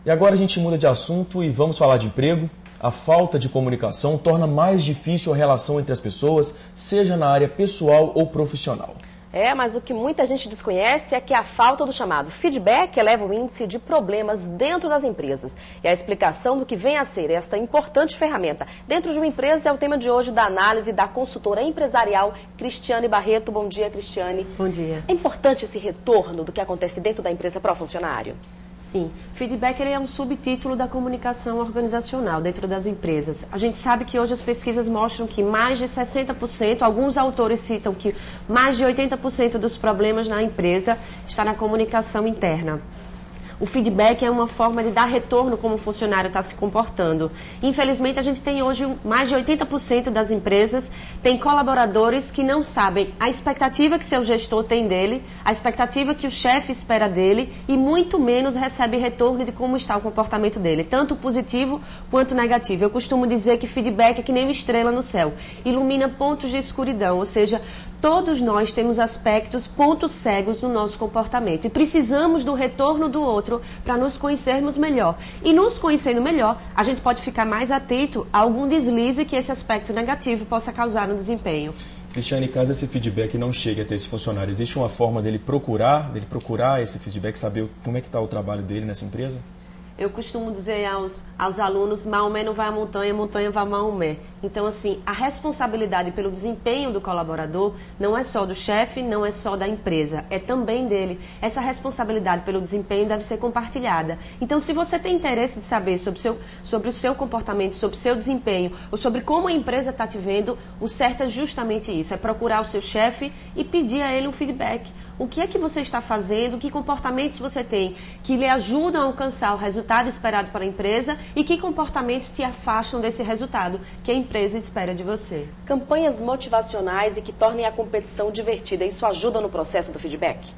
E agora a gente muda de assunto e vamos falar de emprego. A falta de comunicação torna mais difícil a relação entre as pessoas, seja na área pessoal ou profissional. Mas o que muita gente desconhece é que a falta do chamado feedback eleva o índice de problemas dentro das empresas. E a explicação do que vem a ser esta importante ferramenta dentro de uma empresa é o tema de hoje da análise da consultora empresarial Cristiane Barreto. Bom dia, Cristiane. Bom dia. É importante esse retorno do que acontece dentro da empresa para o funcionário? Sim, feedback é um subtítulo da comunicação organizacional dentro das empresas. A gente sabe que hoje as pesquisas mostram que mais de 60%, alguns autores citam que mais de 80% dos problemas na empresa está na comunicação interna. O feedback é uma forma de dar retorno como o funcionário está se comportando. Infelizmente, a gente tem hoje mais de 80% das empresas tem colaboradores que não sabem a expectativa que seu gestor tem dele, a expectativa que o chefe espera dele e muito menos recebe retorno de como está o comportamento dele, tanto positivo quanto negativo. Eu costumo dizer que feedback é que nem uma estrela no céu, ilumina pontos de escuridão, ou seja, todos nós temos aspectos, pontos cegos no nosso comportamento e precisamos do retorno do outro para nos conhecermos melhor. E nos conhecendo melhor, a gente pode ficar mais atento a algum deslize que esse aspecto negativo possa causar no desempenho. Cristiane, caso esse feedback não chegue até esse funcionário, existe uma forma dele procurar esse feedback, saber como é que está o trabalho dele nessa empresa? Eu costumo dizer aos alunos, Maomé não vai à montanha, montanha vai a Maomé. Então, assim, a responsabilidade pelo desempenho do colaborador não é só do chefe, não é só da empresa, é também dele. Essa responsabilidade pelo desempenho deve ser compartilhada. Então, se você tem interesse de saber sobre o seu comportamento, sobre o seu desempenho, ou sobre como a empresa está te vendo, o certo é justamente isso, é procurar o seu chefe e pedir a ele um feedback. O que é que você está fazendo, que comportamentos você tem que lhe ajudam a alcançar o resultado esperado para a empresa e que comportamentos te afastam desse resultado que a empresa espera de você. Campanhas motivacionais e que tornem a competição divertida, isso ajuda no processo do feedback?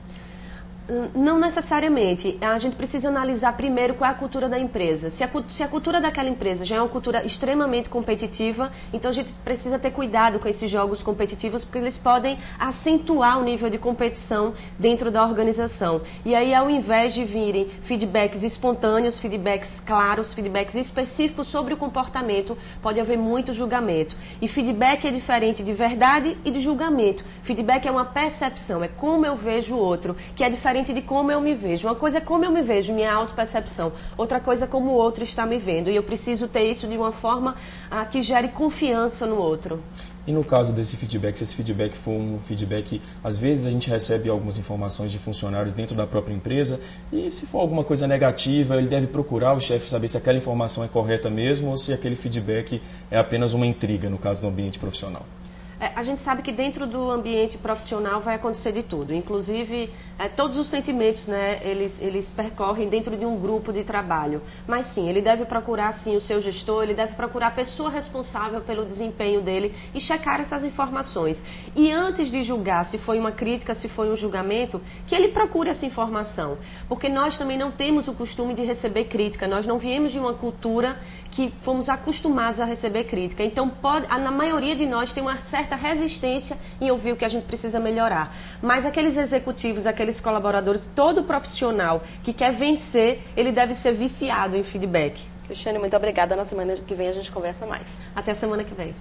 Não necessariamente. A gente precisa analisar primeiro qual é a cultura da empresa. Se a cultura daquela empresa já é uma cultura extremamente competitiva, então a gente precisa ter cuidado com esses jogos competitivos, porque eles podem acentuar o nível de competição dentro da organização. E aí, ao invés de virem feedbacks espontâneos, feedbacks claros, feedbacks específicos sobre o comportamento, pode haver muito julgamento. E feedback é diferente de verdade e de julgamento. Feedback é uma percepção, é como eu vejo o outro, que é diferente de como eu me vejo. Uma coisa é como eu me vejo, minha autopercepção. Outra coisa é como o outro está me vendo. E eu preciso ter isso de uma forma que gere confiança no outro. E no caso desse feedback, se esse feedback for um feedback, às vezes a gente recebe algumas informações de funcionários dentro da própria empresa e se for alguma coisa negativa, ele deve procurar o chefe saber se aquela informação é correta mesmo ou se aquele feedback é apenas uma intriga, no caso do ambiente profissional. A gente sabe que dentro do ambiente profissional vai acontecer de tudo, inclusive todos os sentimentos, né, eles percorrem dentro de um grupo de trabalho. Mas sim, ele deve procurar sim o seu gestor, ele deve procurar a pessoa responsável pelo desempenho dele e checar essas informações. E antes de julgar se foi uma crítica, se foi um julgamento, que ele procure essa informação. Porque nós também não temos o costume de receber crítica, nós não viemos de uma cultura que fomos acostumados a receber crítica. Então, na maioria de nós tem uma certa resistência em ouvir o que a gente precisa melhorar. Mas aqueles executivos, aqueles colaboradores, todo profissional que quer vencer, ele deve ser viciado em feedback. Cristiane, muito obrigada. Na semana que vem a gente conversa mais. Até a semana que vem.